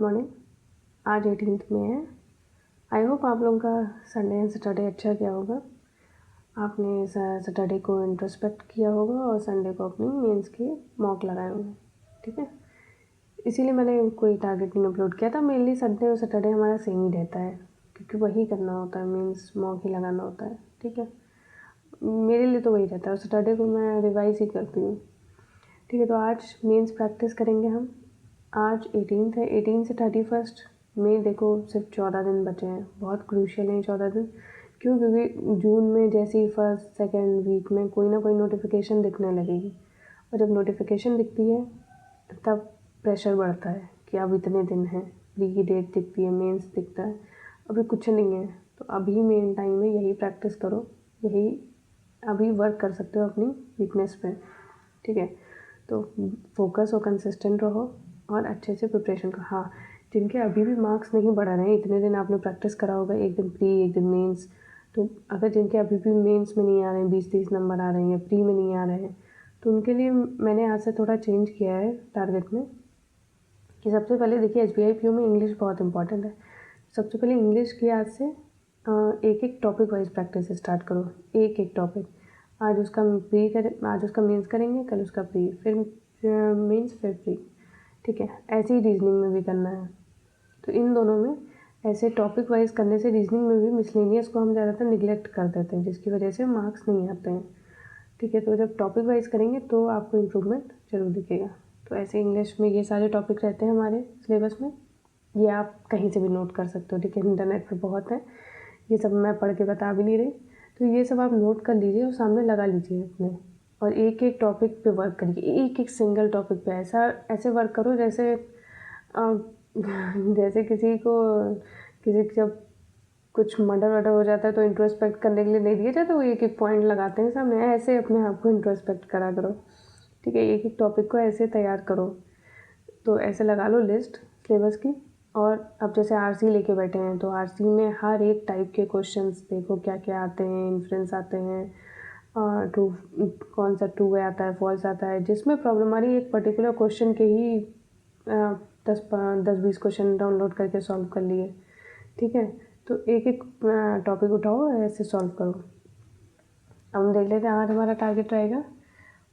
Morning. आज 18th में है। आई होप आप लोगों का संडे एंड सैटरडे अच्छा गया होगा। आपने सैटरडे को इंट्रोस्पेक्ट किया होगा और संडे को अपनी मेंस की मॉक लगाए होंगे। ठीक है, इसीलिए मैंने कोई टारगेट नहीं अपलोड किया था। मेनली संडे और सैटरडे हमारा सेम ही रहता है क्योंकि वही करना होता है, मेंस मॉक ही लगाना होता है। ठीक है, मेरे लिए तो वही रहता है और सैटरडे को मैं रिवाइज ही करती हूँ। ठीक है, तो आज मेंस प्रैक्टिस करेंगे हम। आज 18th है, 18 से 31 में देखो सिर्फ 14 दिन बचे हैं। बहुत क्रूशियल हैं 14 दिन। क्यों? क्योंकि जून में जैसे ही फर्स्ट सेकेंड वीक में कोई ना कोई नोटिफिकेशन दिखने लगेगी और जब नोटिफिकेशन दिखती है तब प्रेशर बढ़ता है कि अब इतने दिन हैं, प्री की डेट दिखती है, मेंस दिखता है, अभी कुछ नहीं है। तो अभी मेन टाइम में यही प्रैक्टिस करो, यही अभी वर्क कर सकते हो अपनी वीकनेस पे। ठीक है, तो फोकस और कंसिस्टेंट रहो और अच्छे से प्रिपरेशन करो। हाँ, जिनके अभी भी मार्क्स नहीं बढ़ा रहे हैं, इतने दिन आपने प्रैक्टिस करा होगा, एक दिन प्री एक दिन मेंस, तो अगर जिनके अभी भी मेंस में नहीं आ रहे हैं, 20-30 नंबर आ रहे हैं या प्री में नहीं आ रहे हैं, तो उनके लिए मैंने आज से थोड़ा चेंज किया है टारगेट में कि सबसे पहले देखिए SBI PO में इंग्लिश बहुत इंपॉर्टेंट है। सबसे पहले इंग्लिश की आज से एक एक टॉपिक वाइज प्रैक्टिस स्टार्ट करो, एक एक टॉपिक। आज उसका प्री करें, आज उसका मेंस करेंगे, कल उसका प्री, फिर मेंस, फिर प्री। ठीक है, ऐसे ही रीजनिंग में भी करना है। तो इन दोनों में ऐसे टॉपिक वाइज करने से रीजनिंग में भी मिसलेनियस को हम ज़्यादातर निगलेक्ट कर देते हैं, जिसकी वजह से मार्क्स नहीं आते हैं। ठीक है, तो जब टॉपिक वाइज करेंगे तो आपको इम्प्रूवमेंट जरूर दिखेगा। तो ऐसे इंग्लिश में ये सारे टॉपिक रहते हैं हमारे सिलेबस में, ये आप कहीं से भी नोट कर सकते हो। ठीक है, इंटरनेट पर बहुत है, ये सब मैं पढ़ के बता भी नहीं रही। तो ये सब आप नोट कर लीजिए और सामने लगा लीजिए अपने, और एक एक टॉपिक पे वर्क करिए, एक एक सिंगल टॉपिक पे ऐसे वर्क करो जैसे जैसे किसी जब कुछ मर्डर वर्डर हो जाता है तो इंट्रोस्पेक्ट करने के लिए नहीं दिया जाता, वो एक एक पॉइंट लगाते हैं सामने, ऐसे अपने आप को इंट्रोस्पेक्ट करा करो। ठीक है, एक एक टॉपिक को ऐसे तैयार करो। तो ऐसे लगा लो लिस्ट सिलेबस की। और अब जैसे RC लेके बैठे हैं तो RC में हर एक टाइप के क्वेश्चंस देखो क्या क्या आते हैं, इन्फ्रेंस आते हैं, ट्रू कौन सा ट्रू आता है, फॉल्स आता है, जिसमें प्रॉब्लम आ रही है एक पर्टिकुलर क्वेश्चन के ही 10-20 क्वेश्चन डाउनलोड करके सॉल्व कर लिए। ठीक है, तो एक एक टॉपिक उठाओ, ऐसे सॉल्व करो। अब हम देख लेते हैं, आज हमारा टारगेट रहेगा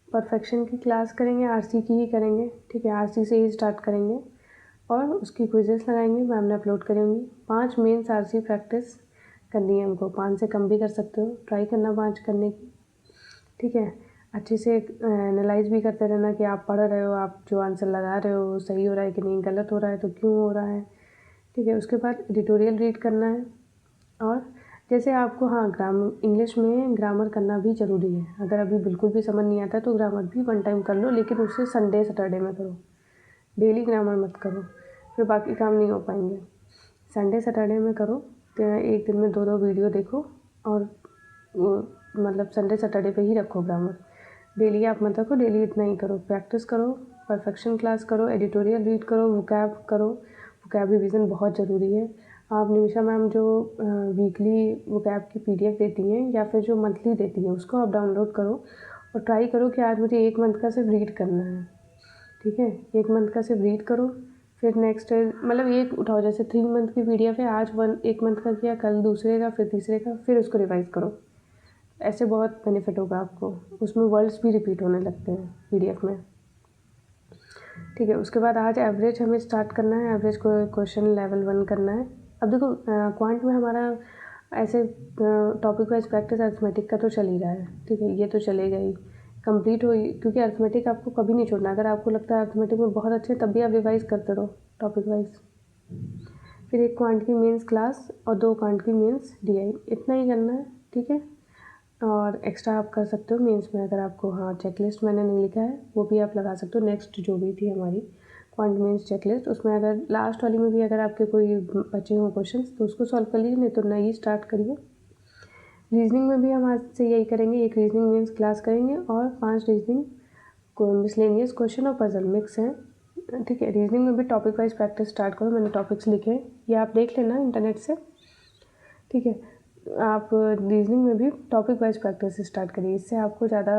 परफेक्शन की क्लास करेंगे, RC की ही करेंगे। ठीक है, RC से ही स्टार्ट करेंगे और उसकी क्विजेस लगाएंगे, मैम ने अपलोड करेंगी। 5 मेंस RC प्रैक्टिस करनी है हमको, 5 से कम भी कर सकते हो, ट्राई करना 5 करने की। ठीक है, अच्छे से एनालाइज भी करते रहना कि आप पढ़ रहे हो, आप जो आंसर लगा रहे हो सही हो रहा है कि नहीं, गलत हो रहा है तो क्यों हो रहा है। ठीक है, उसके बाद एडिटोरियल रीड करना है। और जैसे आपको, हाँ, इंग्लिश में ग्रामर करना भी ज़रूरी है। अगर अभी बिल्कुल भी समझ नहीं आता तो ग्रामर भी 1 टाइम कर लो, लेकिन उससे संडे सैटरडे में करो, डेली ग्रामर मत करो, फिर बाकी काम नहीं हो पाएंगे। संडे सैटरडे में करो, तो एक दिन में 2-2 वीडियो देखो और मतलब संडे सैटरडे पे ही रखो ग्रामर। डेली आप मत रखो, डेली इतना ही करो, प्रैक्टिस करो, परफेक्शन क्लास करो, एडिटोरियल रीड करो, वोकैब करो। वोकैब रिवीजन बहुत ज़रूरी है। आप निमिषा मैम जो वीकली वोकैब की PDF देती हैं या फिर जो मंथली देती हैं, उसको आप डाउनलोड करो और ट्राई करो कि आज मुझे 1 मंथ का सिर्फ रीड करना है। ठीक है, 1 मंथ का सिर्फ रीड करो, फिर नेक्स्ट मतलब एक उठाओ, जैसे 3 मंथ की PDF है, आज 1 मंथ का किया, कल दूसरे का, फिर तीसरे का, फिर उसको रिवाइज करो। ऐसे बहुत बेनिफिट होगा आपको, उसमें वर्ड्स भी रिपीट होने लगते हैं PDF में। ठीक है, उसके बाद आज एवरेज हमें स्टार्ट करना है, एवरेज को क्वेश्चन लेवल 1 करना है। अब देखो क्वांट में हमारा ऐसे टॉपिक वाइज प्रैक्टिस अर्थमेटिक का तो चल ही रहा है। ठीक है, ये तो चलेगा ही, कंप्लीट हो, क्योंकि अर्थमेटिक आपको कभी नहीं छोड़ना। अगर आपको लगता है अर्थमेटिक में बहुत अच्छे, तब भी आप रिवाइज करते रहो टॉपिक वाइज। फिर 1 क्वांट की मेंस क्लास और 2 क्वांट की मेंस DI, इतना ही करना है। ठीक है, और एक्स्ट्रा आप कर सकते हो मेंस में, अगर आपको, हाँ, चेकलिस्ट मैंने नहीं लिखा है, वो भी आप लगा सकते हो। नेक्स्ट जो भी थी हमारी क्वांट मेंस चेकलिस्ट, उसमें अगर लास्ट वाली में भी अगर आपके कोई बचे हों क्वेश्चंस तो उसको सॉल्व कर लीजिए, नहीं तो नई स्टार्ट करिए। रीजनिंग में भी हम आज से यही करेंगे, 1 रीजनिंग मेंस क्लास करेंगे और 5 रीजनिंग को मिसलेनियस क्वेश्चन और पजल मिक्स है। ठीक है, रीजनिंग में भी टॉपिक वाइज प्रैक्टिस स्टार्ट करो, मैंने टॉपिक्स लिखे हैं, ये आप देख लेना इंटरनेट से। ठीक है, आप रीजनिंग में भी टॉपिक वाइज प्रैक्टिस स्टार्ट करिए, इससे आपको ज़्यादा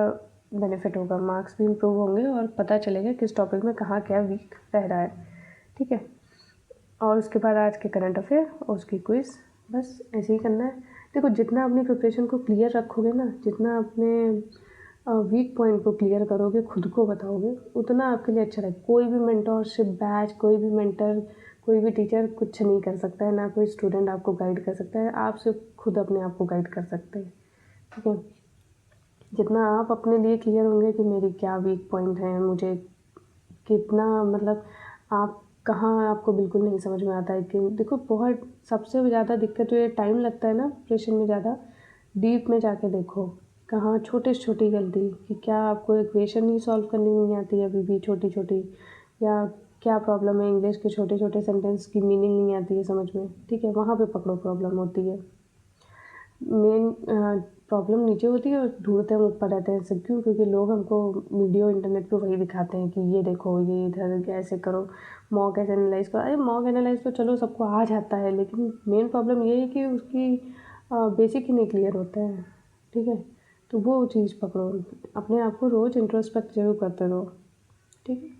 बेनिफिट होगा, मार्क्स भी इम्प्रूव होंगे और पता चलेगा किस टॉपिक में कहाँ क्या वीक रह रहा है। ठीक है, और उसके बाद आज के करंट अफेयर और उसकी क्विज़, बस ऐसे ही करना है। देखो जितना अपनी प्रिपरेशन को क्लियर रखोगे ना, जितना अपने वीक पॉइंट को क्लियर करोगे, खुद को बताओगे, उतना आपके लिए अच्छा रहेगा। कोई भी मेंटोरशिप बैच, कोई भी मेंटर, कोई भी टीचर कुछ नहीं कर सकता है, ना कोई स्टूडेंट आपको गाइड कर सकता है। आप सिर्फ खुद अपने आप को गाइड कर सकते हैं, ठीक है। जितना आप अपने लिए क्लियर होंगे कि मेरी क्या वीक पॉइंट है, मुझे कितना मतलब आप कहाँ आपको बिल्कुल नहीं समझ में आता है कि देखो बहुत सबसे ज़्यादा दिक्कत जो ये टाइम लगता है ना प्रिपरेशन में, ज़्यादा डीप में जाके देखो कहाँ छोटे से छोटी गलती, कि क्या आपको इक्वेशन ही सॉल्व करनी नहीं आती है अभी भी छोटी छोटी, या क्या प्रॉब्लम है इंग्लिश के छोटे छोटे सेंटेंस की मीनिंग नहीं आती है समझ में, ठीक है, वहाँ पे पकड़ो प्रॉब्लम होती है। मेन प्रॉब्लम नीचे होती है और ढूंढते हम ऊपर रहते हैं सब, क्यों? क्योंकि लोग हमको वीडियो इंटरनेट पे वही दिखाते हैं कि ये देखो, ये इधर ऐसे करो, मॉक ऐसे एनालाइज करो। अरे मॉक एनालाइज तो चलो सबको आ जाता है, लेकिन मेन प्रॉब्लम ये है कि उसकी बेसिक ही नहीं क्लियर होता है, ठीक है। तो वो चीज़ पकड़ो, अपने आप को रोज़ इंट्रोस्पेक्ट जरूर करते रहो, ठीक है।